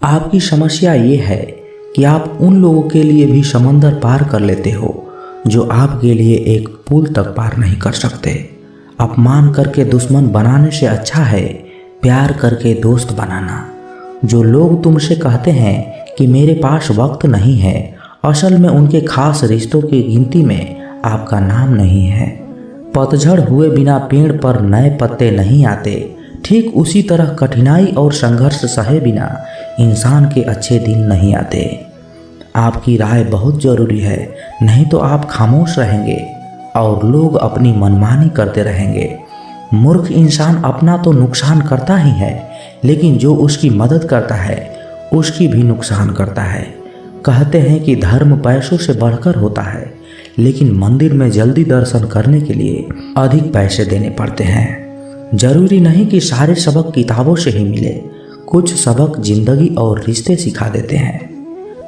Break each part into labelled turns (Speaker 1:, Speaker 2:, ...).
Speaker 1: आपकी समस्या ये है कि आप उन लोगों के लिए भी समंदर पार कर लेते हो जो आपके लिए एक पुल तक पार नहीं कर सकते। अपमान करके दुश्मन बनाने से अच्छा है प्यार करके दोस्त बनाना। जो लोग तुमसे कहते हैं कि मेरे पास वक्त नहीं है, असल में उनके खास रिश्तों की गिनती में आपका नाम नहीं है। पतझड़ हुए बिना पेड़ पर नए पत्ते नहीं आते। ठीक उसी तरह कठिनाई और संघर्ष सहे बिना इंसान के अच्छे दिन नहीं आते। आपकी राय बहुत ज़रूरी है, नहीं तो आप खामोश रहेंगे और लोग अपनी मनमानी करते रहेंगे। मूर्ख इंसान अपना तो नुकसान करता ही है, लेकिन जो उसकी मदद करता है उसकी भी नुकसान करता है। कहते हैं कि धर्म पैसों से बढ़कर होता है, लेकिन मंदिर में जल्दी दर्शन करने के लिए अधिक पैसे देने पड़ते हैं। जरूरी नहीं कि सारे सबक किताबों से ही मिले, कुछ सबक जिंदगी और रिश्ते सिखा देते हैं।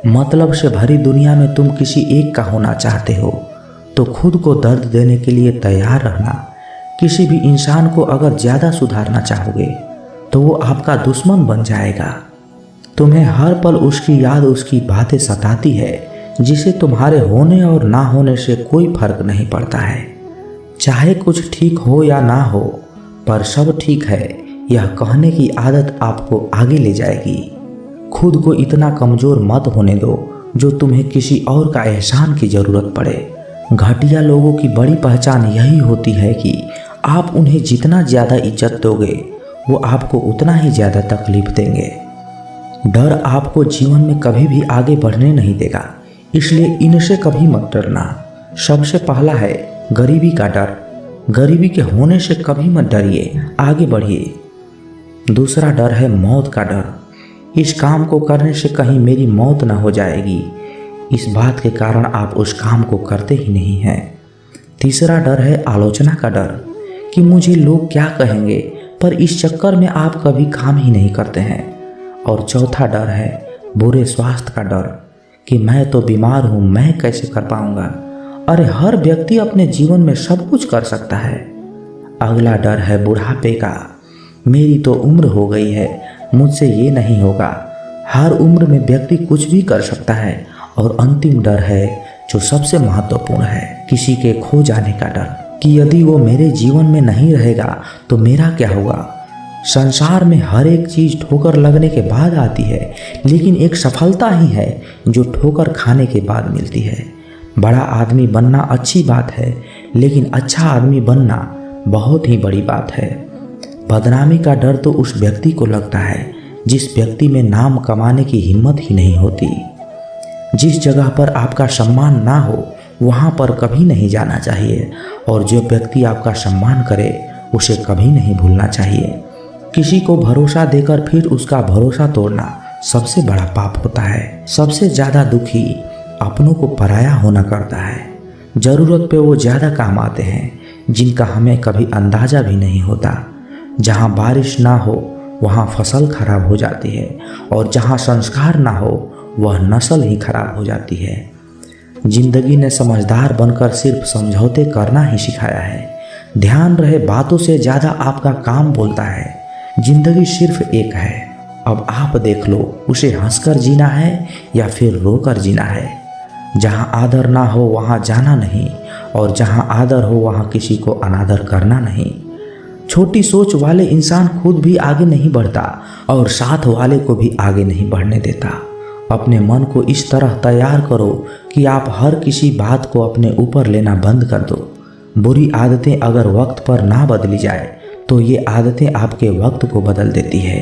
Speaker 1: मतलब से भरी दुनिया में तुम किसी एक का होना चाहते हो तो खुद को दर्द देने के लिए तैयार रहना। किसी भी इंसान को अगर ज़्यादा सुधारना चाहोगे तो वो आपका दुश्मन बन जाएगा। तुम्हें हर पल उसकी याद, उसकी बातें सताती है, जिसे तुम्हारे होने और ना होने से कोई फर्क नहीं पड़ता है। चाहे कुछ ठीक हो या ना हो, पर सब ठीक है यह कहने की आदत आपको आगे ले जाएगी। खुद को इतना कमज़ोर मत होने दो जो तुम्हें किसी और का एहसान की ज़रूरत पड़े। घटिया लोगों की बड़ी पहचान यही होती है कि आप उन्हें जितना ज़्यादा इज्जत दोगे वो आपको उतना ही ज़्यादा तकलीफ देंगे। डर आपको जीवन में कभी भी आगे बढ़ने नहीं देगा, इसलिए इनसे कभी मत डरना। सबसे पहला है गरीबी का डर। गरीबी के होने से कभी मत डरिए, आगे बढ़िए। दूसरा डर है मौत का डर। इस काम को करने से कहीं मेरी मौत ना हो जाएगी, इस बात के कारण आप उस काम को करते ही नहीं हैं। तीसरा डर है आलोचना का डर कि मुझे लोग क्या कहेंगे, पर इस चक्कर में आप कभी काम ही नहीं करते हैं। और चौथा डर है बुरे स्वास्थ्य का डर कि मैं तो बीमार हूँ, मैं कैसे कर पाऊँगा। अरे हर व्यक्ति अपने जीवन में सब कुछ कर सकता है। अगला डर है बुढ़ापे का। मेरी तो उम्र हो गई है, मुझसे ये नहीं होगा। हर उम्र में व्यक्ति कुछ भी कर सकता है। और अंतिम डर है जो सबसे महत्वपूर्ण है, किसी के खो जाने का डर कि यदि वो मेरे जीवन में नहीं रहेगा तो मेरा क्या होगा। संसार में हर एक चीज़ ठोकर लगने के बाद आती है, लेकिन एक सफलता ही है जो ठोकर खाने के बाद मिलती है। बड़ा आदमी बनना अच्छी बात है, लेकिन अच्छा आदमी बनना बहुत ही बड़ी बात है। बदनामी का डर तो उस व्यक्ति को लगता है जिस व्यक्ति में नाम कमाने की हिम्मत ही नहीं होती। जिस जगह पर आपका सम्मान ना हो वहाँ पर कभी नहीं जाना चाहिए, और जो व्यक्ति आपका सम्मान करे उसे कभी नहीं भूलना चाहिए। किसी को भरोसा देकर फिर उसका भरोसा तोड़ना सबसे बड़ा पाप होता है। सबसे ज़्यादा दुखी अपनों को पराया होना करता है। ज़रूरत पे वो ज़्यादा काम आते हैं जिनका हमें कभी अंदाज़ा भी नहीं होता। जहाँ बारिश ना हो वहाँ फसल खराब हो जाती है, और जहाँ संस्कार ना हो वह नस्ल ही खराब हो जाती है। जिंदगी ने समझदार बनकर सिर्फ समझौते करना ही सिखाया है। ध्यान रहे, बातों से ज़्यादा आपका काम बोलता है। जिंदगी सिर्फ एक है, अब आप देख लो उसे हंसकर जीना है या फिर रोकर जीना है। जहाँ आदर ना हो वहाँ जाना नहीं, और जहाँ आदर हो वहाँ किसी को अनादर करना नहीं। छोटी सोच वाले इंसान खुद भी आगे नहीं बढ़ता और साथ वाले को भी आगे नहीं बढ़ने देता। अपने मन को इस तरह तैयार करो कि आप हर किसी बात को अपने ऊपर लेना बंद कर दो। बुरी आदतें अगर वक्त पर ना बदली जाए तो ये आदतें आपके वक्त को बदल देती है।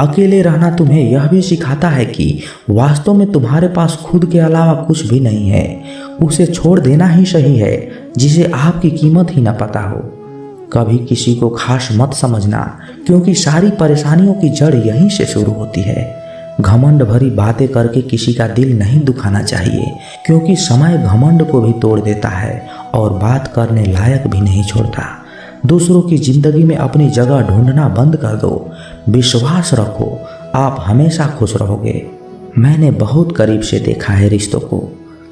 Speaker 1: अकेले रहना तुम्हें यह भी सिखाता है कि वास्तव में तुम्हारे पास खुद के अलावा कुछ भी नहीं है। उसे छोड़ देना ही सही है जिसे आपकी कीमत ही न पता हो। कभी किसी को खास मत समझना, क्योंकि सारी परेशानियों की जड़ यहीं से शुरू होती है। घमंड भरी बातें करके किसी का दिल नहीं दुखाना चाहिए, क्योंकि समय घमंड को भी तोड़ देता है और बात करने लायक भी नहीं छोड़ता। दूसरों की जिंदगी में अपनी जगह ढूंढना बंद कर दो। विश्वास रखो, आप हमेशा खुश रहोगे। मैंने बहुत करीब से देखा है रिश्तों को।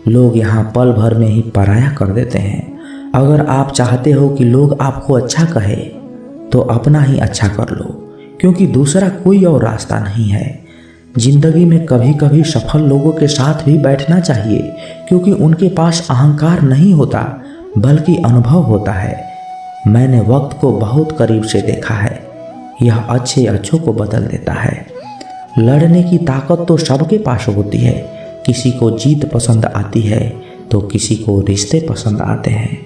Speaker 1: लोग यहाँ पल भर में ही पराया कर देते हैं। अगर आप चाहते हो कि लोग आपको अच्छा कहे तो अपना ही अच्छा कर लो, क्योंकि दूसरा कोई और रास्ता नहीं है। जिंदगी में कभी कभी सफल लोगों के साथ भी बैठना चाहिए, क्योंकि उनके पास अहंकार नहीं होता बल्कि अनुभव होता है। मैंने वक्त को बहुत करीब से देखा है, यह अच्छों को बदल देता है। लड़ने की ताकत तो सबके पास होती है, किसी को जीत पसंद आती है तो किसी को रिश्ते पसंद आते हैं।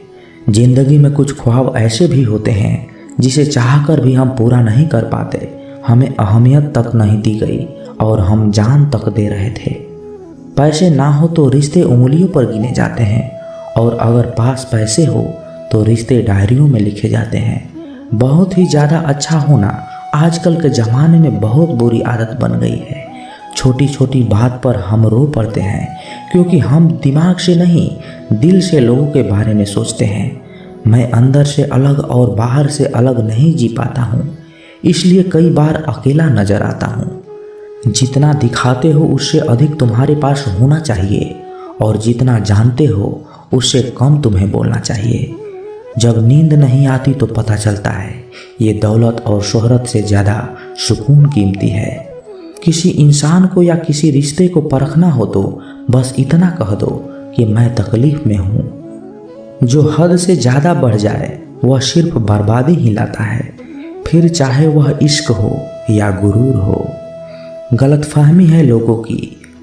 Speaker 1: जिंदगी में कुछ ख्वाब ऐसे भी होते हैं जिसे चाहकर भी हम पूरा नहीं कर पाते। हमें अहमियत तक नहीं दी गई और हम जान तक दे रहे थे। पैसे ना हो तो रिश्ते उंगलियों पर गिने जाते हैं, और अगर पास पैसे हो तो रिश्ते डायरियों में लिखे जाते हैं। बहुत ही ज़्यादा अच्छा होना आजकल के ज़माने में बहुत बुरी आदत बन गई है। छोटी छोटी बात पर हम रो पड़ते हैं, क्योंकि हम दिमाग से नहीं दिल से लोगों के बारे में सोचते हैं। मैं अंदर से अलग और बाहर से अलग नहीं जी पाता हूँ, इसलिए कई बार अकेला नजर आता हूँ। जितना दिखाते हो उससे अधिक तुम्हारे पास होना चाहिए, और जितना जानते हो उससे कम तुम्हें बोलना चाहिए। जब नींद नहीं आती तो पता चलता है ये दौलत और शोहरत से ज़्यादा सुकून कीमती है। किसी इंसान को या किसी रिश्ते को परखना हो तो बस इतना कह दो कि मैं तकलीफ में हूँ। जो हद से ज़्यादा बढ़ जाए वह सिर्फ बर्बादी ही लाता है, फिर चाहे वह इश्क हो या गुरूर हो। गलतफहमी है लोगों की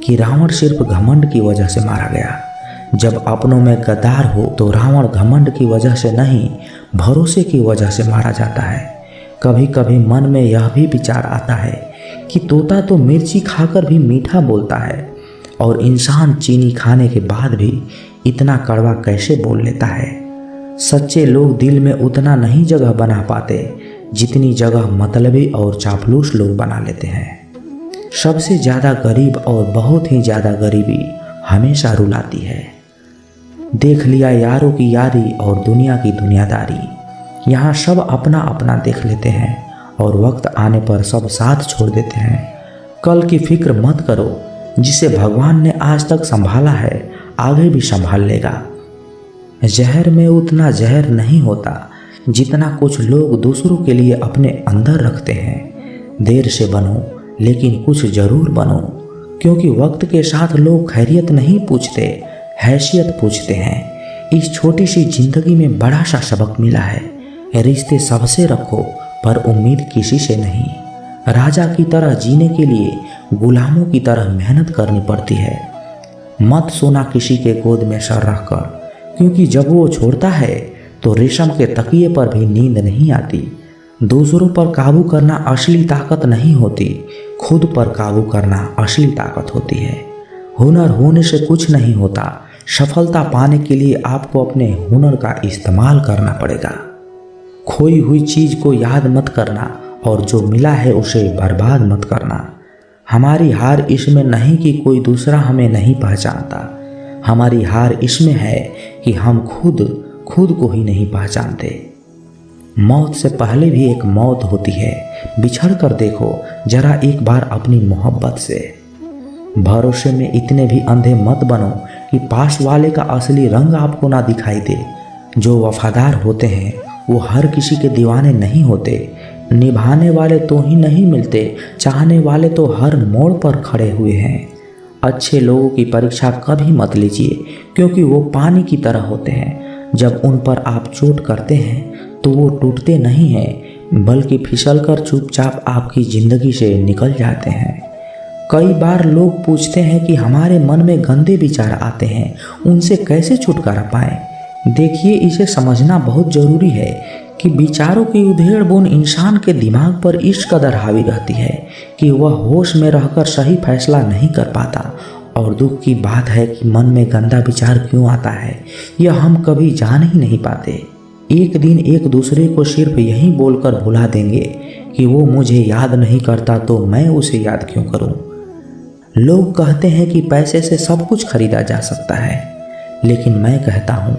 Speaker 1: कि रावण सिर्फ घमंड की वजह से मारा गया। जब अपनों में गद्दार हो तो रावण घमंड की वजह से नहीं, भरोसे की वजह से मारा जाता है। कभी कभी मन में यह भी विचार आता है कि तोता तो मिर्ची खाकर भी मीठा बोलता है, और इंसान चीनी खाने के बाद भी इतना कड़वा कैसे बोल लेता है। सच्चे लोग दिल में उतना नहीं जगह बना पाते जितनी जगह मतलबी और चापलूस लोग बना लेते हैं। सबसे ज़्यादा गरीब और बहुत ही ज़्यादा गरीबी हमेशा रुलाती है। देख लिया यारों की यारी और दुनिया की दुनियादारी। यहाँ सब अपना अपना देख लेते हैं और वक्त आने पर सब साथ छोड़ देते हैं। कल की फिक्र मत करो, जिसे भगवान ने आज तक संभाला है आगे भी संभाल लेगा। जहर में उतना जहर नहीं होता जितना कुछ लोग दूसरों के लिए अपने अंदर रखते हैं। देर से बनो लेकिन कुछ जरूर बनो, क्योंकि वक्त के साथ लोग खैरियत नहीं पूछते, हैसियत पूछते हैं। इस छोटी सी जिंदगी में बड़ा सा सबक मिला है। रिश्ते सबसे रखो पर उम्मीद किसी से नहीं। राजा की तरह जीने के लिए गुलामों की तरह मेहनत करनी पड़ती है। मत सोना किसी के गोद में सर रखकर, क्योंकि जब वो छोड़ता है तो रेशम के तकिए पर भी नींद नहीं आती। दूसरों पर काबू करना असली ताकत नहीं होती, खुद पर काबू करना असली ताकत होती है। हुनर होने से कुछ नहीं होता, सफलता पाने के लिए आपको अपने हुनर का इस्तेमाल करना पड़ेगा। खोई हुई चीज़ को याद मत करना और जो मिला है उसे बर्बाद मत करना। हमारी हार इसमें नहीं कि कोई दूसरा हमें नहीं पहचानता, हमारी हार इसमें है कि हम खुद को ही नहीं पहचानते। मौत से पहले भी एक मौत होती है, बिछड़ कर देखो जरा एक बार अपनी मोहब्बत से। भरोसे में इतने भी अंधे मत बनो कि पास वाले का असली रंग आपको ना दिखाई दे। जो वफादार होते हैं वो हर किसी के दीवाने नहीं होते। निभाने वाले तो ही नहीं मिलते, चाहने वाले तो हर मोड़ पर खड़े हुए हैं। अच्छे लोगों की परीक्षा कभी मत लीजिए, क्योंकि वो पानी की तरह होते हैं। जब उन पर आप चोट करते हैं तो वो टूटते नहीं हैं, बल्कि फिसलकर चुपचाप आपकी ज़िंदगी से निकल जाते हैं। कई बार लोग पूछते हैं कि हमारे मन में गंदे विचार आते हैं, उनसे कैसे छुटकारा पाएं। देखिए, इसे समझना बहुत ज़रूरी है कि विचारों की उधेड़ बुन इंसान के दिमाग पर इस कदर हावी रहती है कि वह होश में रहकर सही फैसला नहीं कर पाता। और दुख की बात है कि मन में गंदा विचार क्यों आता है यह हम कभी जान ही नहीं पाते। एक दिन एक दूसरे को सिर्फ यही बोलकर भुला देंगे कि वो मुझे याद नहीं करता तो मैं उसे याद क्यों करूं। लोग कहते हैं कि पैसे से सब कुछ खरीदा जा सकता है, लेकिन मैं कहता हूं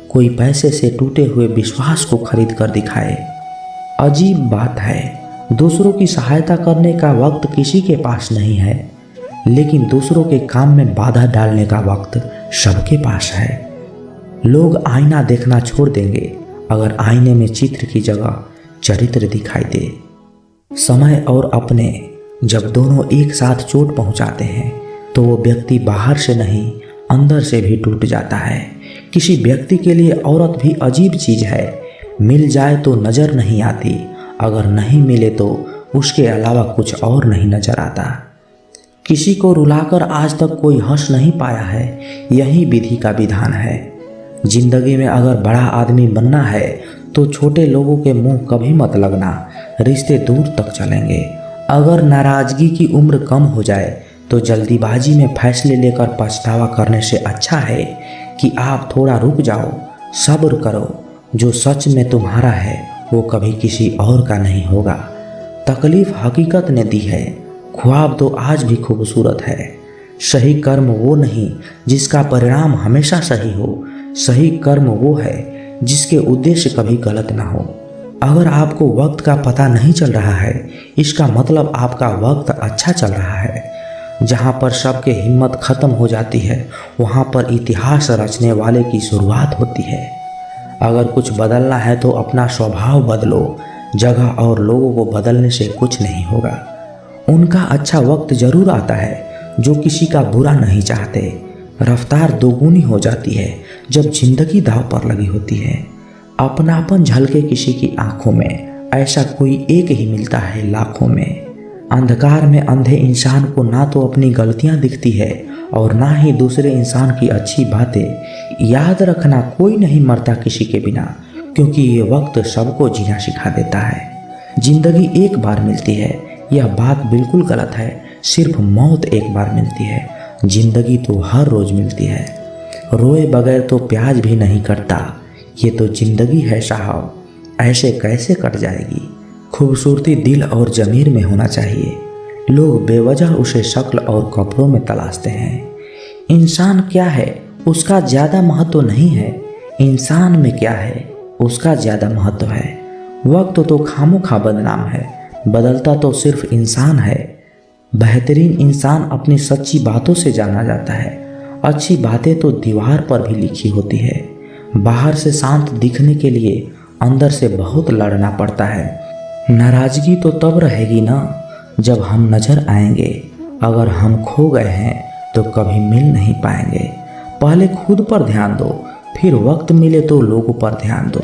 Speaker 1: कोई पैसे से टूटे हुए विश्वास को खरीद कर दिखाए। अजीब बात है, दूसरों की सहायता करने का वक्त किसी के पास नहीं है, लेकिन दूसरों के काम में बाधा डालने का वक्त सबके पास है। लोग आईना देखना छोड़ देंगे अगर आईने में चित्र की जगह चरित्र दिखाई दे। समय और अपने जब दोनों एक साथ चोट पहुंचाते हैं तो वो व्यक्ति बाहर से नहीं अंदर से भी टूट जाता है। किसी व्यक्ति के लिए औरत भी अजीब चीज़ है। मिल जाए तो नज़र नहीं आती, अगर नहीं मिले तो उसके अलावा कुछ और नहीं नज़र आता। किसी को रुलाकर आज तक कोई हंस नहीं पाया है, यही विधि का विधान है। जिंदगी में अगर बड़ा आदमी बनना है तो छोटे लोगों के मुंह कभी मत लगना, रिश्ते दूर तक चलेंगे। अगर नाराज़गी की उम्र कम हो जाए तो जल्दीबाजी में फैसले लेकर पछतावा करने से अच्छा है कि आप थोड़ा रुक जाओ, सब्र करो। जो सच में तुम्हारा है वो कभी किसी और का नहीं होगा। तकलीफ हकीकत ने दी है, ख्वाब तो आज भी खूबसूरत है। सही कर्म वो नहीं जिसका परिणाम हमेशा सही हो, सही कर्म वो है जिसके उद्देश्य कभी गलत ना हो। अगर आपको वक्त का पता नहीं चल रहा है, इसका मतलब आपका वक्त अच्छा चल रहा है। जहाँ पर सबके हिम्मत खत्म हो जाती है वहाँ पर इतिहास रचने वाले की शुरुआत होती है। अगर कुछ बदलना है तो अपना स्वभाव बदलो, जगह और लोगों को बदलने से कुछ नहीं होगा। उनका अच्छा वक्त जरूर आता है जो किसी का बुरा नहीं चाहते। रफ्तार दोगुनी हो जाती है जब जिंदगी दांव पर लगी होती है। अपनापन झलके किसी की आंखों में, ऐसा कोई एक ही मिलता है लाखों में। अंधकार में अंधे इंसान को ना तो अपनी गलतियां दिखती है और ना ही दूसरे इंसान की अच्छी बातें। याद रखना, कोई नहीं मरता किसी के बिना, क्योंकि ये वक्त सबको जीना सिखा देता है। जिंदगी एक बार मिलती है, यह बात बिल्कुल गलत है। सिर्फ मौत एक बार मिलती है, जिंदगी तो हर रोज मिलती है। रोए बगैर तो प्याज भी नहीं कटता, ये तो जिंदगी है साहब, ऐसे कैसे कट जाएगी। खूबसूरती दिल और ज़मीर में होना चाहिए। लोग बेवजह उसे शक्ल और कपड़ों में तलाशते हैं। इंसान क्या है उसका ज़्यादा महत्व नहीं है, इंसान में क्या है उसका ज़्यादा महत्व है। वक्त तो खामोखा बदनाम है, बदलता तो सिर्फ इंसान है। बेहतरीन इंसान अपनी सच्ची बातों से जाना जाता है। अच्छी बातें तो दीवार पर भी लिखी होती है। बाहर से शांत दिखने के लिए अंदर से बहुत लड़ना पड़ता है। नाराज़गी तो तब रहेगी ना जब हम नज़र आएंगे। अगर हम खो गए हैं तो कभी मिल नहीं पाएंगे। पहले खुद पर ध्यान दो, फिर वक्त मिले तो लोगों पर ध्यान दो।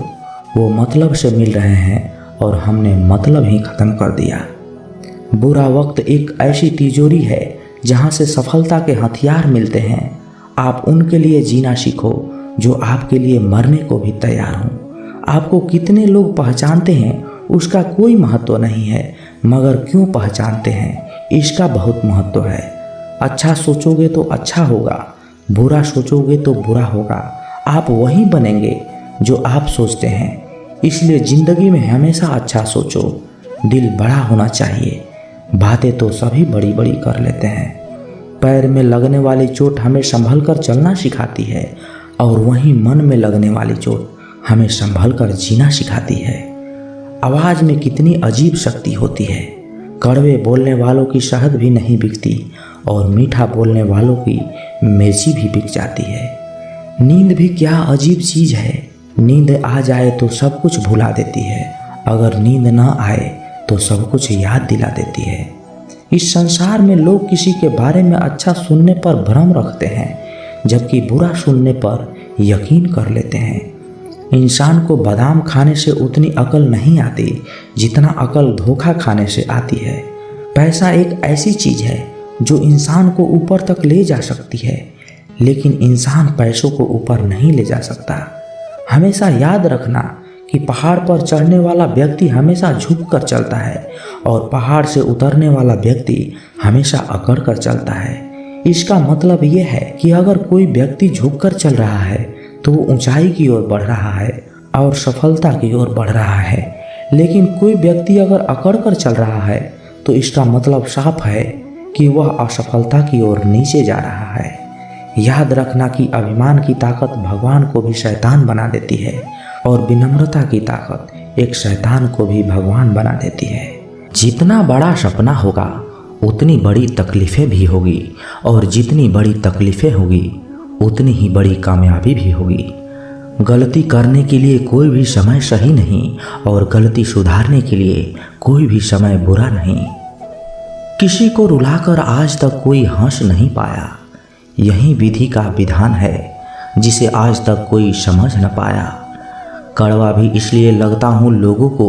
Speaker 1: वो मतलब से मिल रहे हैं और हमने मतलब ही ख़त्म कर दिया। बुरा वक्त एक ऐसी तिजोरी है जहाँ से सफलता के हथियार मिलते हैं। आप उनके लिए जीना सीखो जो आपके लिए मरने को भी तैयार हों। आपको कितने लोग पहचानते हैं उसका कोई महत्व नहीं है, मगर क्यों पहचानते हैं इसका बहुत महत्व है। अच्छा सोचोगे तो अच्छा होगा, बुरा सोचोगे तो बुरा होगा। आप वही बनेंगे जो आप सोचते हैं। इसलिए ज़िंदगी में हमेशा अच्छा सोचो। दिल बड़ा होना चाहिए। बातें तो सभी बड़ी बड़ी कर लेते हैं। पैर में लगने वाली चोट हमें संभल कर चलना सिखाती है और वहीं मन में लगने वाली चोट हमें संभल कर जीना सिखाती है। आवाज़ में कितनी अजीब शक्ति होती है। कड़वे बोलने वालों की शहद भी नहीं बिकती और मीठा बोलने वालों की मिर्ची भी बिक जाती है। नींद भी क्या अजीब चीज़ है। नींद आ जाए तो सब कुछ भुला देती है, अगर नींद न आए तो सब कुछ याद दिला देती है। इस संसार में लोग किसी के बारे में अच्छा सुनने पर भ्रम रखते हैं, जबकि बुरा सुनने पर यकीन कर लेते हैं। इंसान को बादाम खाने से उतनी अकल नहीं आती जितना अकल धोखा खाने से आती है। पैसा एक ऐसी चीज़ है जो इंसान को ऊपर तक ले जा सकती है, लेकिन इंसान पैसों को ऊपर नहीं ले जा सकता। हमेशा याद रखना कि पहाड़ पर चढ़ने वाला व्यक्ति हमेशा झुक कर चलता है और पहाड़ से उतरने वाला व्यक्ति हमेशा अकड़ कर चलता है। इसका मतलब ये है कि अगर कोई व्यक्ति झुक कर चल रहा है तो वो ऊंचाई की ओर बढ़ रहा है और सफलता की ओर बढ़ रहा है, लेकिन कोई व्यक्ति अगर अकड़ कर चल रहा है तो इसका मतलब साफ है कि वह असफलता की ओर नीचे जा रहा है। याद रखना कि अभिमान की ताकत भगवान को भी शैतान बना देती है और विनम्रता की ताकत एक शैतान को भी भगवान बना देती है। जितना बड़ा सपना होगा उतनी बड़ी तकलीफ़ें भी होगी और जितनी बड़ी तकलीफ़ें होगी उतनी ही बड़ी कामयाबी भी होगी। गलती करने के लिए कोई भी समय सही नहीं और गलती सुधारने के लिए कोई भी समय बुरा नहीं। किसी को रुलाकर आज तक कोई हंस नहीं पाया। यही विधि का विधान है जिसे आज तक कोई समझ न पाया। कड़वा भी इसलिए लगता हूँ लोगों को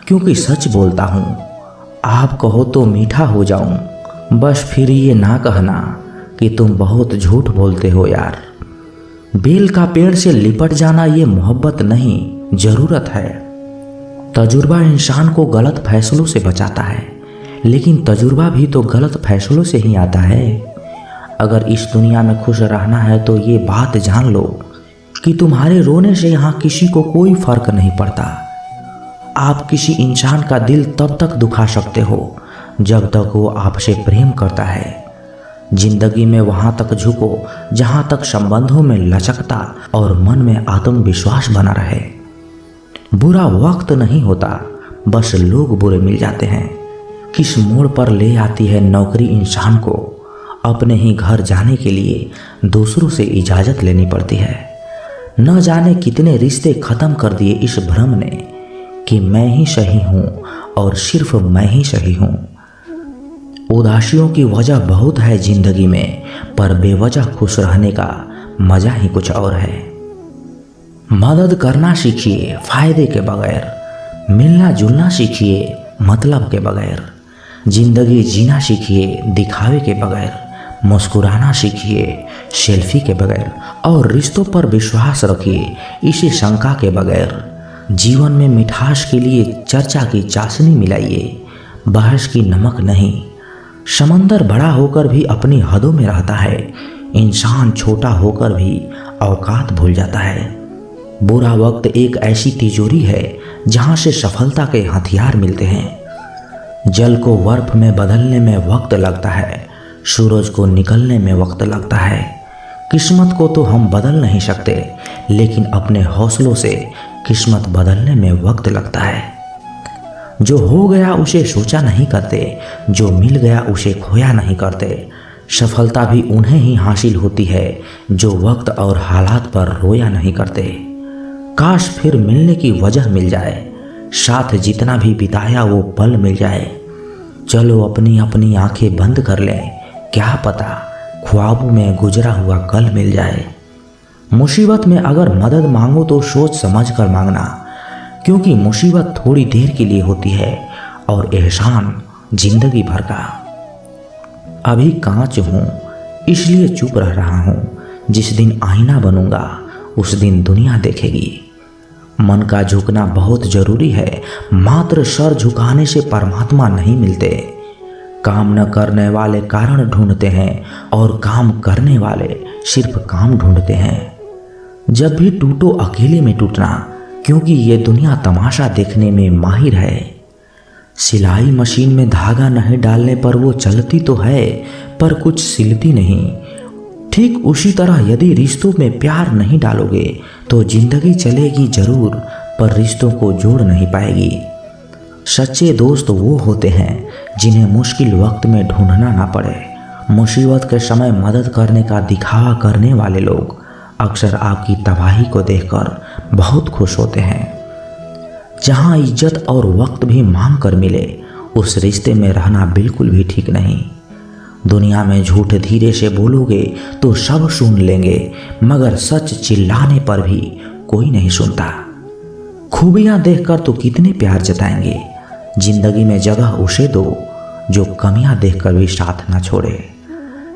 Speaker 1: क्योंकि सच बोलता हूँ। आप कहो तो मीठा हो जाऊँ, बस फिर ये ना कहना कि तुम बहुत झूठ बोलते हो यार। बेल का पेड़ से लिपट जाना ये मोहब्बत नहीं, ज़रूरत है। तजुर्बा इंसान को गलत फैसलों से बचाता है, लेकिन तजुर्बा भी तो गलत फैसलों से ही आता है। अगर इस दुनिया में खुश रहना है तो ये बात जान लो कि तुम्हारे रोने से यहाँ किसी को कोई फर्क नहीं पड़ता। आप किसी इंसान का दिल तब तक दुखा सकते हो जब तक वो आपसे प्रेम करता है। जिंदगी में वहाँ तक झुको जहाँ तक संबंधों में लचकता और मन में आत्मविश्वास बना रहे। बुरा वक्त नहीं होता, बस लोग बुरे मिल जाते हैं। किस मोड़ पर ले आती है नौकरी इंसान को अपने ही घर जाने के लिए दूसरों से इजाज़त लेनी पड़ती है। न जाने कितने रिश्ते ख़त्म कर दिए इस भ्रम ने कि मैं ही सही हूँ और सिर्फ मैं ही सही हूँ। उदासियों की वजह बहुत है जिंदगी में, पर बेवजह खुश रहने का मज़ा ही कुछ और है। मदद करना सीखिए फ़ायदे के बगैर, मिलना जुलना सीखिए मतलब के बगैर, जिंदगी जीना सीखिए दिखावे के बगैर, मुस्कुराना सीखिए सेल्फी के बगैर, और रिश्तों पर विश्वास रखिए इसी शंका के बगैर। जीवन में मिठास के लिए चर्चा की चाशनी मिलाइए, बहस की नमक नहीं। समंदर बड़ा होकर भी अपनी हदों में रहता है, इंसान छोटा होकर भी औकात भूल जाता है। बुरा वक्त एक ऐसी तिजोरी है जहाँ से सफलता के हथियार मिलते हैं। जल को बर्फ में बदलने में वक्त लगता है, सूरज को निकलने में वक्त लगता है। किस्मत को तो हम बदल नहीं सकते, लेकिन अपने हौसलों से किस्मत बदलने में वक्त लगता है। जो हो गया उसे सोचा नहीं करते, जो मिल गया उसे खोया नहीं करते। सफलता भी उन्हें ही हासिल होती है जो वक्त और हालात पर रोया नहीं करते। काश फिर मिलने की वजह मिल जाए, साथ जितना भी बिताया वो पल मिल जाए। चलो अपनी अपनी आंखें बंद कर लें, क्या पता ख्वाबों में गुजरा हुआ कल मिल जाए। मुसीबत में अगर मदद मांगो तो सोच समझ कर मांगना, क्योंकि मुसीबत थोड़ी देर के लिए होती है और एहसान जिंदगी भर का। अभी कांच हूँ इसलिए चुप रह रहा हूँ, जिस दिन आईना बनूंगा उस दिन दुनिया देखेगी। मन का झुकना बहुत जरूरी है, मात्र सर झुकाने से परमात्मा नहीं मिलते। काम न करने वाले कारण ढूंढते हैं और काम करने वाले सिर्फ काम ढूंढते हैं। जब भी टूटो अकेले में टूटना, क्योंकि ये दुनिया तमाशा देखने में माहिर है। सिलाई मशीन में धागा नहीं डालने पर वो चलती तो है, पर कुछ सिलती नहीं। ठीक उसी तरह यदि रिश्तों में प्यार नहीं डालोगे तो जिंदगी चलेगी जरूर, पर रिश्तों को जोड़ नहीं पाएगी। सच्चे दोस्त वो होते हैं जिन्हें मुश्किल वक्त में ढूंढना ना पड़े। मुसीबत के समय मदद करने का दिखावा करने वाले लोग अक्सर आपकी तबाही को देखकर बहुत खुश होते हैं। जहाँ इज्जत और वक्त भी मांग कर मिले, उस रिश्ते में रहना बिल्कुल भी ठीक नहीं। दुनिया में झूठ धीरे से बोलोगे तो सब सुन लेंगे, मगर सच चिल्लाने पर भी कोई नहीं सुनता। खूबियां देखकर तो कितने प्यार जताएंगे। जिंदगी में जगह उसे दो जो कमियां देखकर भी साथ ना छोड़े।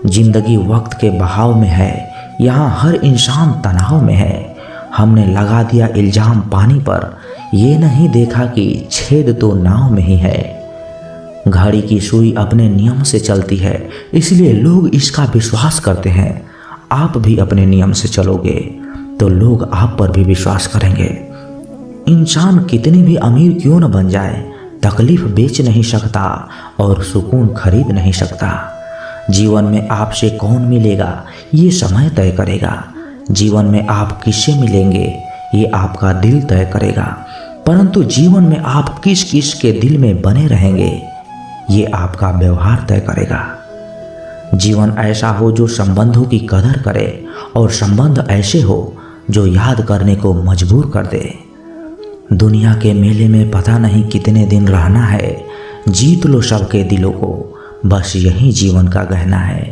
Speaker 1: जिंदगी वक्त के बहाव में है, यहाँ हर इंसान तनाव में है। हमने लगा दिया इल्जाम पानी पर, ये नहीं देखा कि छेद तो नाव में ही है। घड़ी की सुई अपने नियम से चलती है, इसलिए लोग इसका विश्वास करते हैं। आप भी अपने नियम से चलोगे तो लोग आप पर भी विश्वास करेंगे। इंसान कितनी भी अमीर क्यों न बन जाए, तकलीफ बेच नहीं सकता और सुकून खरीद नहीं सकता। जीवन में आपसे कौन मिलेगा ये समय तय करेगा। जीवन में आप किससे मिलेंगे ये आपका दिल तय करेगा। परंतु जीवन में आप किस किस के दिल में बने रहेंगे ये आपका व्यवहार तय करेगा। जीवन ऐसा हो जो संबंधों की कदर करे, और संबंध ऐसे हो जो याद करने को मजबूर कर दे। दुनिया के मेले में पता नहीं कितने दिन रहना है, जीत लो सबके दिलों को, बस यही जीवन का गहना है।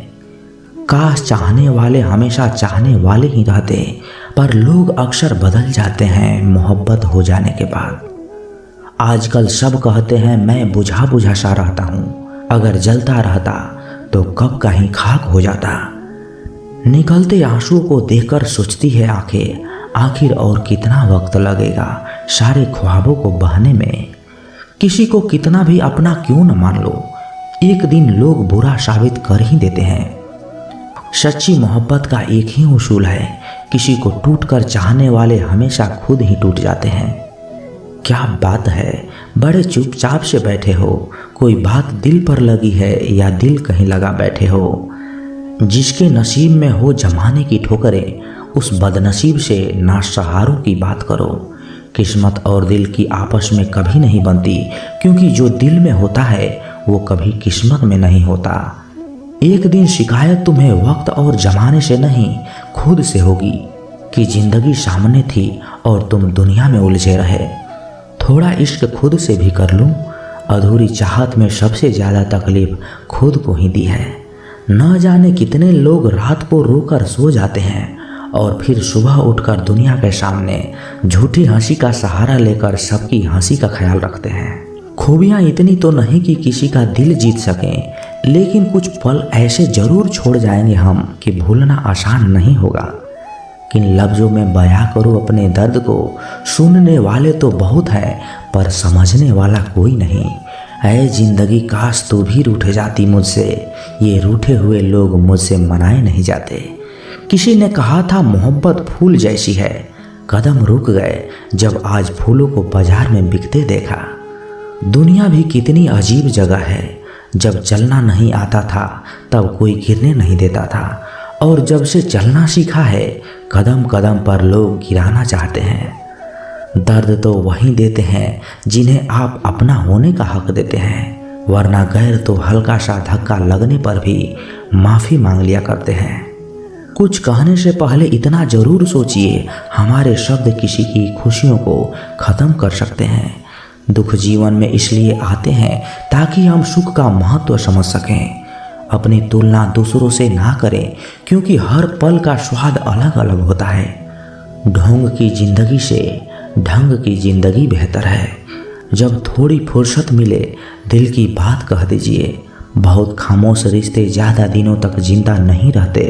Speaker 1: काश चाहने वाले हमेशा चाहने वाले ही रहते, पर लोग अक्सर बदल जाते हैं मोहब्बत हो जाने के बाद। आजकल सब कहते हैं मैं बुझा बुझा सा रहता हूँ, अगर जलता रहता तो कब कहीं खाक हो जाता। निकलते आंसुओं को देखकर सोचती है आंखें, आखिर और कितना वक्त लगेगा सारे ख्वाबों को बहने में। किसी को कितना भी अपना क्यों न मान लो, एक दिन लोग बुरा साबित कर ही देते हैं। सच्ची मोहब्बत का एक ही उसूल है, किसी को टूटकर चाहने वाले हमेशा खुद ही टूट जाते हैं। क्या बात है, बड़े चुपचाप से बैठे हो, कोई बात दिल पर लगी है या दिल कहीं लगा बैठे हो। जिसके नसीब में हो जमाने की ठोकरें, उस बदनसीब से नासहारों की बात करो। किस्मत और दिल की आपस में कभी नहीं बनती, क्योंकि जो दिल में होता है वो कभी किस्मत में नहीं होता। एक दिन शिकायत तुम्हें वक्त और जमाने से नहीं, खुद से होगी कि जिंदगी सामने थी और तुम दुनिया में उलझे रहे। थोड़ा इश्क खुद से भी कर लूं, अधूरी चाहत में सबसे ज़्यादा तकलीफ खुद को ही दी है। न जाने कितने लोग रात को रोकर सो जाते हैं और फिर सुबह उठकर दुनिया के सामने झूठी हंसी का सहारा लेकर सबकी हंसी का ख्याल रखते हैं। खूबियाँ इतनी तो नहीं कि किसी का दिल जीत सकें, लेकिन कुछ पल ऐसे जरूर छोड़ जाएंगे हम कि भूलना आसान नहीं होगा। किन लफ्ज़ों में बयां करूँ अपने दर्द को, सुनने वाले तो बहुत हैं पर समझने वाला कोई नहीं। ऐ जिंदगी काश तू भी रूठ जाती मुझसे, ये रूठे हुए लोग मुझसे मनाए नहीं जाते। किसी ने कहा था मोहब्बत फूल जैसी है, कदम रुक गए जब आज फूलों को बाजार में बिकते देखा। दुनिया भी कितनी अजीब जगह है, जब चलना नहीं आता था तब कोई गिरने नहीं देता था, और जब से चलना सीखा है कदम कदम पर लोग गिराना चाहते हैं। दर्द तो वही देते हैं जिन्हें आप अपना होने का हक देते हैं, वरना गैर तो हल्का सा धक्का लगने पर भी माफ़ी मांग लिया करते हैं। कुछ कहने से पहले इतना ज़रूर सोचिए, हमारे शब्द किसी की खुशियों को ख़त्म कर सकते हैं। दुख जीवन में इसलिए आते हैं ताकि हम सुख का महत्व समझ सकें। अपनी तुलना दूसरों से ना करें, क्योंकि हर पल का स्वाद अलग अलग होता है। ढोंग की ज़िंदगी से ढंग की ज़िंदगी बेहतर है। जब थोड़ी फुर्सत मिले दिल की बात कह दीजिए। बहुत खामोश रिश्ते ज़्यादा दिनों तक जिंदा नहीं रहते।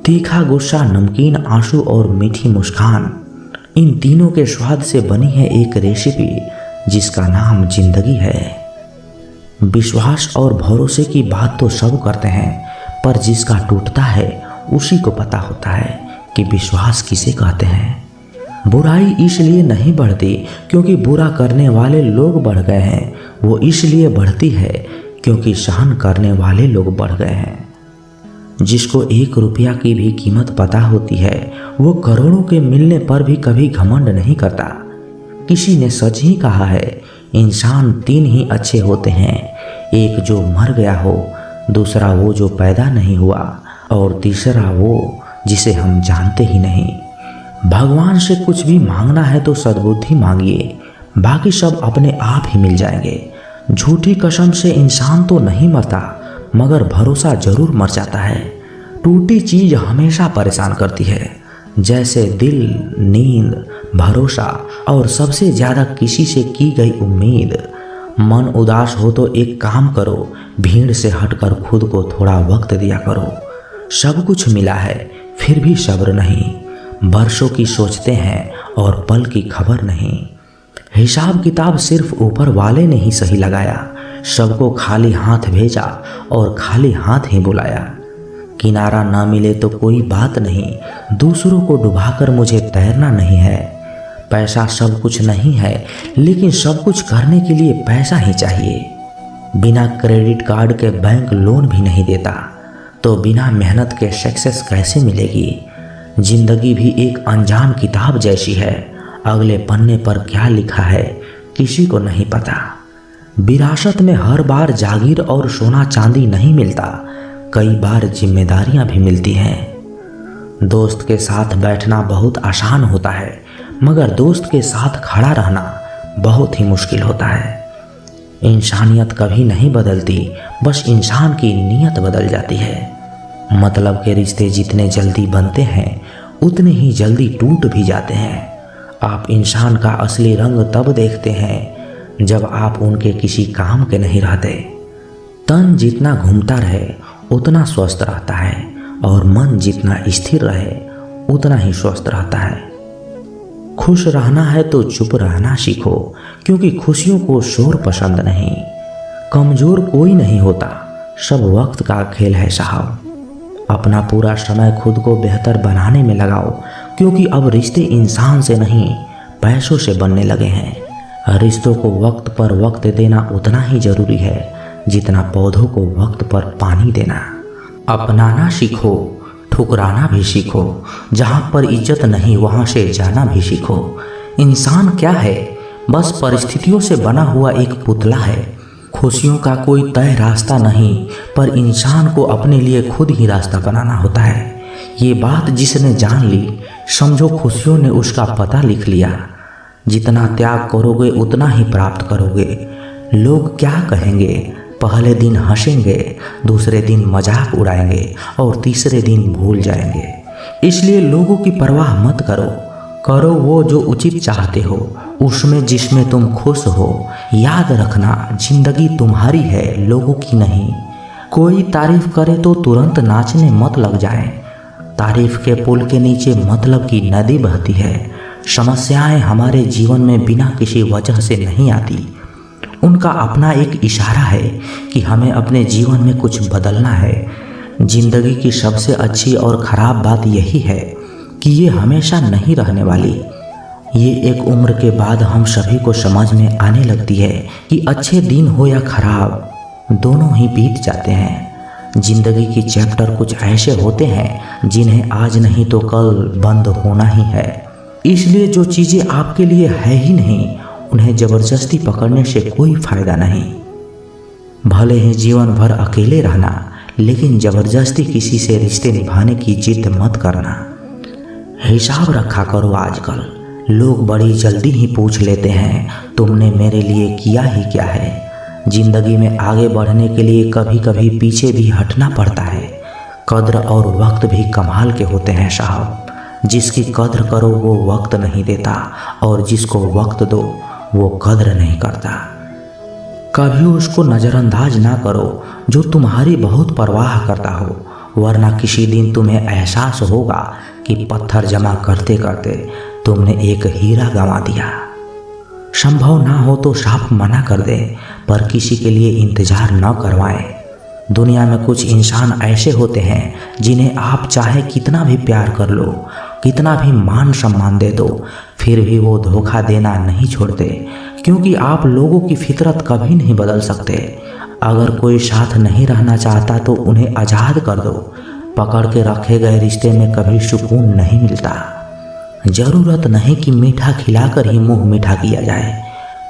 Speaker 1: तीखा गुस्सा, नमकीन आंसू और मीठी मुस्कान, इन तीनों के स्वाद से बनी है एक रेसिपी जिसका नाम जिंदगी है। विश्वास और भरोसे की बात तो सब करते हैं, पर जिसका टूटता है उसी को पता होता है कि विश्वास किसे कहते हैं। बुराई इसलिए नहीं बढ़ती क्योंकि बुरा करने वाले लोग बढ़ गए हैं, वो इसलिए बढ़ती है क्योंकि सहन करने वाले लोग बढ़ गए हैं। जिसको 1 रुपया की भी कीमत पता होती है, वो करोड़ों के मिलने पर भी कभी घमंड नहीं करता। किसी ने सच ही कहा है, इंसान 3 ही अच्छे होते हैं, एक जो मर गया हो, दूसरा वो जो पैदा नहीं हुआ, और तीसरा वो जिसे हम जानते ही नहीं। भगवान से कुछ भी मांगना है तो सद्बुद्धि मांगिए, बाकी सब अपने आप ही मिल जाएंगे। झूठी कसम से इंसान तो नहीं मरता, मगर भरोसा जरूर मर जाता है। टूटी चीज हमेशा परेशान करती है, जैसे दिल, नींद, भरोसा और सबसे ज़्यादा किसी से की गई उम्मीद। मन उदास हो तो एक काम करो, भीड़ से हटकर खुद को थोड़ा वक्त दिया करो। सब कुछ मिला है फिर भी सब्र नहीं, बरसों की सोचते हैं और पल की खबर नहीं। हिसाब किताब सिर्फ ऊपर वाले ने ही सही लगाया, सबको खाली हाथ भेजा और खाली हाथ ही बुलाया। किनारा ना मिले तो कोई बात नहीं, दूसरों को डुबाकर मुझे तैरना नहीं है। पैसा सब कुछ नहीं है, लेकिन सब कुछ करने के लिए पैसा ही चाहिए। बिना क्रेडिट कार्ड के बैंक लोन भी नहीं देता, तो बिना मेहनत के सक्सेस कैसे मिलेगी। जिंदगी भी एक अनजान किताब जैसी है, अगले पन्ने पर क्या लिखा है किसी को नहीं पता। विरासत में हर बार जागीर और सोना चांदी नहीं मिलता, कई बार जिम्मेदारियां भी मिलती हैं। दोस्त के साथ बैठना बहुत आसान होता है, मगर दोस्त के साथ खड़ा रहना बहुत ही मुश्किल होता है। इंसानियत कभी नहीं बदलती, बस इंसान की नीयत बदल जाती है। मतलब के रिश्ते जितने जल्दी बनते हैं उतने ही जल्दी टूट भी जाते हैं। आप इंसान का असली रंग तब देखते हैं जब आप उनके किसी काम के नहीं रहते। तन जितना घूमता रहे उतना स्वस्थ रहता है और मन जितना स्थिर रहे उतना ही स्वस्थ रहता है। खुश रहना है तो चुप रहना सीखो, क्योंकि खुशियों को शोर पसंद नहीं। कमजोर कोई नहीं होता, सब वक्त का खेल है साहब। अपना पूरा समय खुद को बेहतर बनाने में लगाओ, क्योंकि अब रिश्ते इंसान से नहीं पैसों से बनने लगे हैं। रिश्तों को वक्त पर वक्त देना उतना ही जरूरी है जितना पौधों को वक्त पर पानी देना। अपनाना सीखो, ठुकराना भी सीखो। जहाँ पर इज्जत नहीं वहाँ से जाना भी सीखो। इंसान क्या है? बस परिस्थितियों से बना हुआ एक पुतला है। खुशियों का कोई तय रास्ता नहीं, पर इंसान को अपने लिए खुद ही रास्ता बनाना होता है। ये बात जिसने जान ली, समझो खुशियों ने उसका पता लिख लिया। जितना त्याग करोगे उतना ही प्राप्त करोगे। लोग क्या कहेंगे? पहले दिन हंसेंगे, दूसरे दिन मजाक उड़ाएंगे और तीसरे दिन भूल जाएंगे। इसलिए लोगों की परवाह मत करो। करो वो जो उचित चाहते हो, उसमें जिसमें तुम खुश हो। याद रखना, जिंदगी तुम्हारी है, लोगों की नहीं। कोई तारीफ करे तो तुरंत नाचने मत लग जाए। तारीफ के पुल के नीचे मतलब की नदी बहती है। समस्याएं हमारे जीवन में बिना किसी वजह से नहीं आती। उनका अपना एक इशारा है कि हमें अपने जीवन में कुछ बदलना है। जिंदगी की सबसे अच्छी और ख़राब बात यही है कि ये हमेशा नहीं रहने वाली। ये एक उम्र के बाद हम सभी को समझ में आने लगती है कि अच्छे दिन हो या खराब, दोनों ही बीत जाते हैं। जिंदगी की चैप्टर कुछ ऐसे होते हैं जिन्हें आज नहीं तो कल बंद होना ही है। इसलिए जो चीज़ें आपके लिए है ही नहीं, उन्हें जबरदस्ती पकड़ने से कोई फायदा नहीं। भले ही जीवन भर अकेले रहना, लेकिन जबरदस्ती किसी से रिश्ते निभाने की जिद मत करना। हिसाब रखा करो। आजकल लोग बड़ी जल्दी ही पूछ लेते हैं, तुमने मेरे लिए किया ही क्या है। जिंदगी में आगे बढ़ने के लिए कभी कभी पीछे भी हटना पड़ता है। कद्र और वक्त भी कमाल के होते हैं साहब। जिसकी कद्र करो वो वक्त नहीं देता, और जिसको वक्त दो वो कद्र नहीं करता। कभी उसको नज़रअंदाज ना करो जो तुम्हारी बहुत परवाह करता हो, वरना किसी दिन तुम्हें एहसास होगा कि पत्थर जमा करते करते तुमने एक हीरा गंवा दिया। संभव ना हो तो साफ मना कर दे, पर किसी के लिए इंतजार न करवाएं। दुनिया में कुछ इंसान ऐसे होते हैं जिन्हें आप चाहे कितना भी प्यार कर लो, कितना भी मान सम्मान दे दो, फिर भी वो धोखा देना नहीं छोड़ते, क्योंकि आप लोगों की फितरत कभी नहीं बदल सकते। अगर कोई साथ नहीं रहना चाहता तो उन्हें आज़ाद कर दो। पकड़ के रखे गए रिश्ते में कभी सुकून नहीं मिलता। जरूरत नहीं कि मीठा खिलाकर ही मुंह मीठा किया जाए।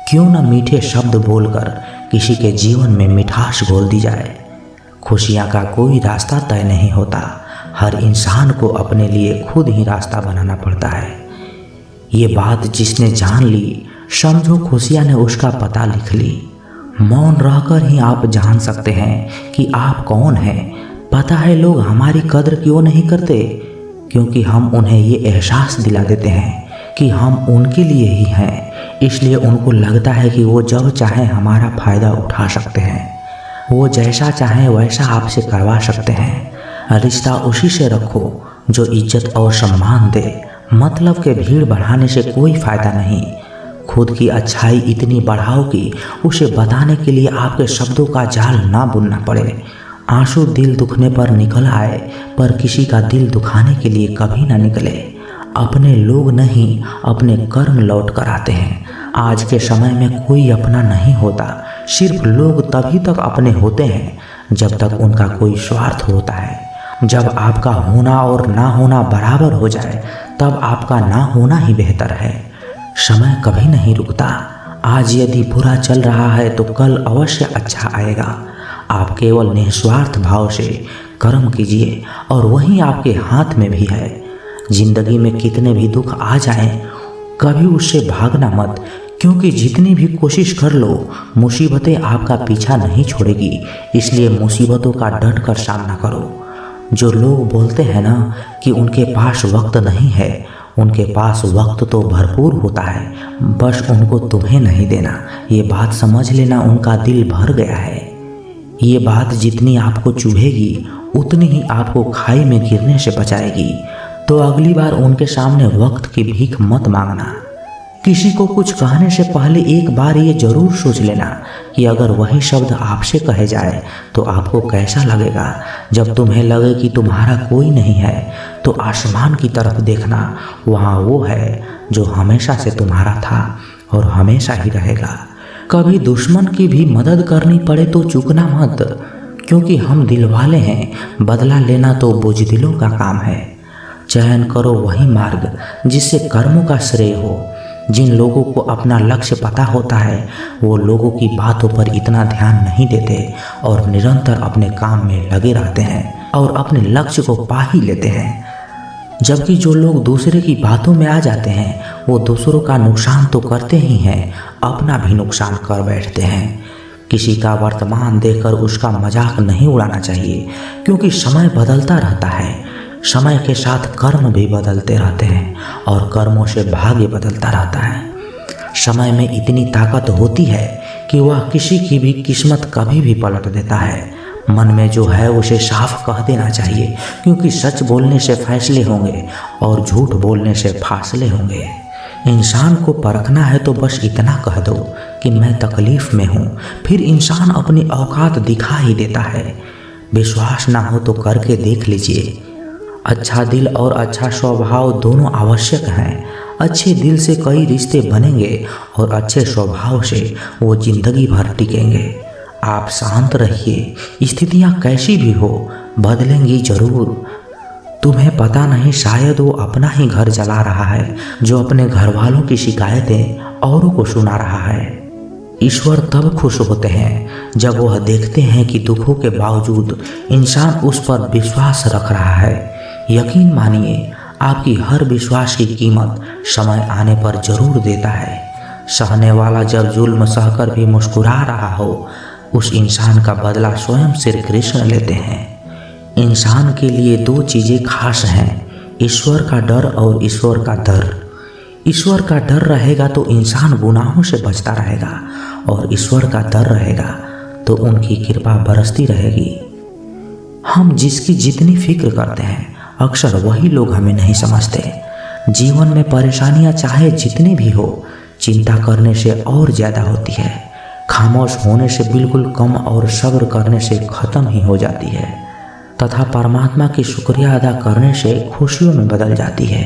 Speaker 1: क्यों न मीठे शब्द बोलकर किसी के जीवन में मिठास घोल दी जाए। खुशियाँ का कोई रास्ता तय नहीं होता, हर इंसान को अपने लिए खुद ही रास्ता बनाना पड़ता है। ये बात जिसने जान ली, समझो खुशियाँ ने उसका पता लिख ली। मौन रहकर ही आप जान सकते हैं कि आप कौन हैं। पता है लोग हमारी कद्र क्यों नहीं करते? क्योंकि हम उन्हें ये एहसास दिला देते हैं कि हम उनके लिए ही हैं। इसलिए उनको लगता है कि वो जब चाहे हमारा फ़ायदा उठा सकते हैं, वो जैसा चाहे वैसा आपसे करवा सकते हैं। रिश्ता उसी से रखो जो इज्जत और सम्मान दे। मतलब के भीड़ बढ़ाने से कोई फ़ायदा नहीं। खुद की अच्छाई इतनी बढ़ाओ कि उसे बताने के लिए आपके शब्दों का जाल ना बुनना पड़े। आंसू दिल दुखने पर निकल आए, पर किसी का दिल दुखाने के लिए कभी ना निकले। अपने लोग नहीं, अपने कर्म लौट कर आते हैं। आज के समय में कोई अपना नहीं होता। सिर्फ लोग तभी तक अपने होते हैं जब तक उनका कोई स्वार्थ होता है। जब आपका होना और ना होना बराबर हो जाए, तब आपका ना होना ही बेहतर है। समय कभी नहीं रुकता। आज यदि बुरा चल रहा है तो कल अवश्य अच्छा आएगा। आप केवल निस्वार्थ भाव से कर्म कीजिए और वही आपके हाथ में भी है। जिंदगी में कितने भी दुख आ जाएं, कभी उससे भागना मत, क्योंकि जितनी भी कोशिश कर लो मुसीबतें आपका पीछा नहीं छोड़ेगी। इसलिए मुसीबतों का डट कर सामना करो। जो लोग बोलते हैं ना कि उनके पास वक्त नहीं है, उनके पास वक्त तो भरपूर होता है, बस उनको तुम्हें नहीं देना। ये बात समझ लेना, उनका दिल भर गया है। ये बात जितनी आपको चुभेगी उतनी ही आपको खाई में गिरने से बचाएगी। तो अगली बार उनके सामने वक्त की भीख मत मांगना। किसी को कुछ कहने से पहले एक बार ये जरूर सोच लेना कि अगर वही शब्द आपसे कहे जाए तो आपको कैसा लगेगा। जब तुम्हें लगे कि तुम्हारा कोई नहीं है तो आसमान की तरफ देखना, वहाँ वो है जो हमेशा से तुम्हारा था और हमेशा ही रहेगा। कभी दुश्मन की भी मदद करनी पड़े तो चूकना मत, क्योंकि हम दिल वाले हैं, बदला लेना तो बुज़दिलों का काम है। चयन करो वही मार्ग जिससे कर्मों का श्रेय हो। जिन लोगों को अपना लक्ष्य पता होता है वो लोगों की बातों पर इतना ध्यान नहीं देते और निरंतर अपने काम में लगे रहते हैं और अपने लक्ष्य को पा ही लेते हैं। जबकि जो लोग दूसरे की बातों में आ जाते हैं वो दूसरों का नुकसान तो करते ही हैं, अपना भी नुकसान कर बैठते हैं। किसी का वर्तमान देखकर उसका मजाक नहीं उड़ाना चाहिए, क्योंकि समय बदलता रहता है। समय के साथ कर्म भी बदलते रहते हैं और कर्मों से भाग्य बदलता रहता है। समय में इतनी ताकत होती है कि वह किसी की भी किस्मत कभी भी पलट देता है। मन में जो है उसे साफ कह देना चाहिए, क्योंकि सच बोलने से फैसले होंगे और झूठ बोलने से फासले होंगे। इंसान को परखना है तो बस इतना कह दो कि मैं तकलीफ में हूँ, फिर इंसान अपनी औकात दिखा ही देता है। विश्वास ना हो तो करके देख लीजिए। अच्छा दिल और अच्छा स्वभाव दोनों आवश्यक हैं। अच्छे दिल से कई रिश्ते बनेंगे और अच्छे स्वभाव से वो जिंदगी भर टिकेंगे। आप शांत रहिए, स्थितियाँ कैसी भी हो बदलेंगी जरूर। तुम्हें पता नहीं, शायद वो अपना ही घर जला रहा है जो अपने घर वालों की शिकायतें औरों को सुना रहा है। ईश्वर तब खुश होते हैं जब वह देखते हैं कि दुखों के बावजूद इंसान उस पर विश्वास रख रहा है। यकीन मानिए, आपकी हर विश्वास की कीमत समय आने पर जरूर देता है। सहने वाला जब जुल्म सहकर भी मुस्कुरा रहा हो, उस इंसान का बदला स्वयं श्री कृष्ण लेते हैं। इंसान के लिए दो चीज़ें खास हैं, ईश्वर का डर और ईश्वर का दर। ईश्वर का डर रहेगा तो इंसान गुनाहों से बचता रहेगा और ईश्वर का डर रहेगा तो उनकी कृपा बरसती रहेगी। हम जिसकी जितनी फिक्र करते हैं अक्सर वही लोग हमें नहीं समझते। जीवन में परेशानियां चाहे जितनी भी हो, चिंता करने से और ज़्यादा होती है। खामोश होने से बिल्कुल कम और सब्र करने से ख़त्म ही हो जाती है तथा परमात्मा की शुक्रिया अदा करने से खुशियों में बदल जाती है।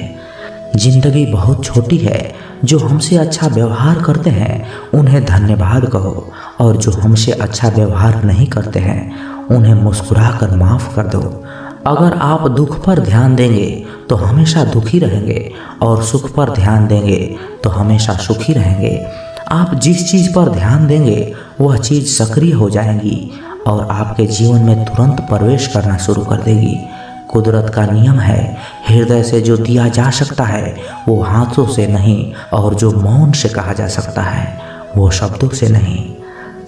Speaker 1: जिंदगी बहुत छोटी है। जो हमसे अच्छा व्यवहार करते हैं उन्हें धन्यवाद कहो और जो हमसे अच्छा व्यवहार नहीं करते हैं उन्हें मुस्कुरा कर माफ़ कर दो। अगर आप दुख पर ध्यान देंगे तो हमेशा दुखी रहेंगे और सुख पर ध्यान देंगे तो हमेशा सुखी रहेंगे। आप जिस चीज़ पर ध्यान देंगे वह चीज़ सक्रिय हो जाएगी और आपके जीवन में तुरंत प्रवेश करना शुरू कर देगी। कुदरत का नियम है, हृदय से जो दिया जा सकता है वो हाथों से नहीं, और जो मौन से कहा जा सकता है वो शब्दों से नहीं।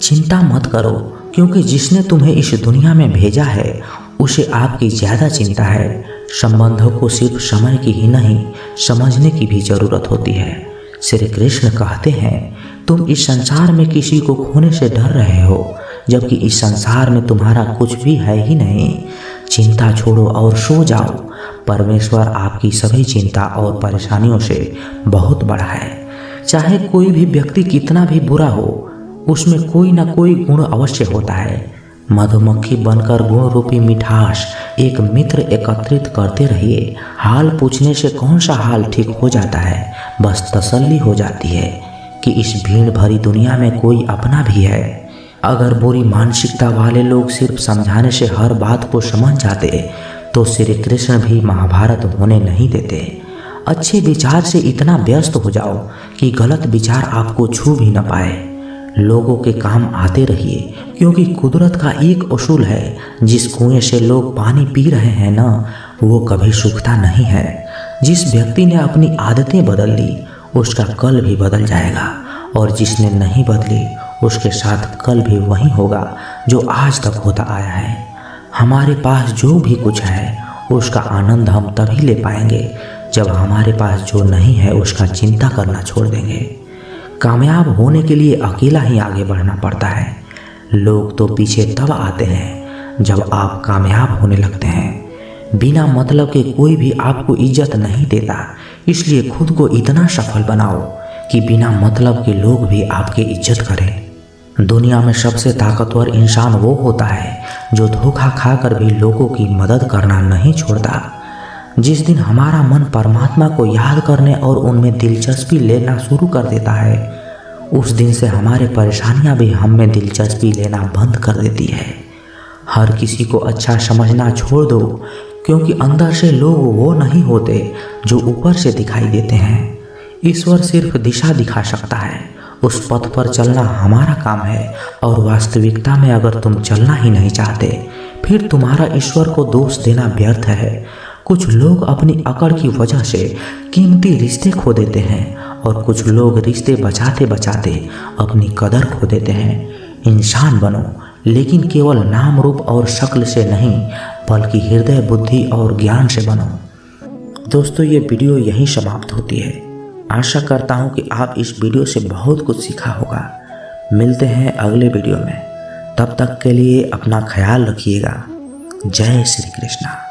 Speaker 1: चिंता मत करो, क्योंकि जिसने तुम्हें इस दुनिया में भेजा है उसे आपकी ज़्यादा चिंता है। संबंधों को सिर्फ समय की ही नहीं समझने की भी ज़रूरत होती है। श्री कृष्ण कहते हैं, तुम इस संसार में किसी को खोने से डर रहे हो, जबकि इस संसार में तुम्हारा कुछ भी है ही नहीं। चिंता छोड़ो और सो जाओ। परमेश्वर आपकी सभी चिंता और परेशानियों से बहुत बड़ा है। चाहे कोई भी व्यक्ति कितना भी बुरा हो, उसमें कोई ना कोई गुण अवश्य होता है। मधुमक्खी बनकर गुण रूपी मिठास एक मित्र एकत्रित करते रहिए। हाल पूछने से कौन सा हाल ठीक हो जाता है, बस तसल्ली हो जाती है कि इस भीड़ भरी दुनिया में कोई अपना भी है। अगर बुरी मानसिकता वाले लोग सिर्फ समझाने से हर बात को समझ जाते तो श्री कृष्ण भी महाभारत होने नहीं देते। अच्छे विचार से इतना व्यस्त हो जाओ कि गलत विचार आपको छू भी न पाए। लोगों के काम आते रहिए, क्योंकि कुदरत का एक उसूल है, जिस कुएं से लोग पानी पी रहे हैं ना, वो कभी सूखता नहीं है। जिस व्यक्ति ने अपनी आदतें बदल ली उसका कल भी बदल जाएगा और जिसने नहीं बदली उसके साथ कल भी वही होगा जो आज तक होता आया है। हमारे पास जो भी कुछ है उसका आनंद हम तभी ले पाएंगे जब हमारे पास जो नहीं है उसका चिंता करना छोड़ देंगे। कामयाब होने के लिए अकेला ही आगे बढ़ना पड़ता है। लोग तो पीछे तब आते हैं जब आप कामयाब होने लगते हैं। बिना मतलब के कोई भी आपको इज्जत नहीं देता, इसलिए खुद को इतना सफल बनाओ कि बिना मतलब के लोग भी आपकी इज्जत करें। दुनिया में सबसे ताकतवर इंसान वो होता है जो धोखा खाकर भी लोगों की मदद करना नहीं छोड़ता। जिस दिन हमारा मन परमात्मा को याद करने और उनमें दिलचस्पी लेना शुरू कर देता है, उस दिन से हमारे परेशानियां भी हम में दिलचस्पी लेना बंद कर देती है। हर किसी को अच्छा समझना छोड़ दो, क्योंकि अंदर से लोग वो नहीं होते जो ऊपर से दिखाई देते हैं। ईश्वर सिर्फ दिशा दिखा सकता है, उस पथ पर चलना हमारा काम है। और वास्तविकता में अगर तुम चलना ही नहीं चाहते, फिर तुम्हारा ईश्वर को दोष देना व्यर्थ है। कुछ लोग अपनी अकड़ की वजह से कीमती रिश्ते खो देते हैं और कुछ लोग रिश्ते बचाते बचाते अपनी कदर खो देते हैं। इंसान बनो, लेकिन केवल नाम रूप और शक्ल से नहीं, बल्कि हृदय, बुद्धि और ज्ञान से बनो। दोस्तों, ये वीडियो यहीं समाप्त होती है। आशा करता हूँ कि आप इस वीडियो से बहुत कुछ सीखा होगा। मिलते हैं अगले वीडियो में, तब तक के लिए अपना ख्याल रखिएगा। जय श्री कृष्णा।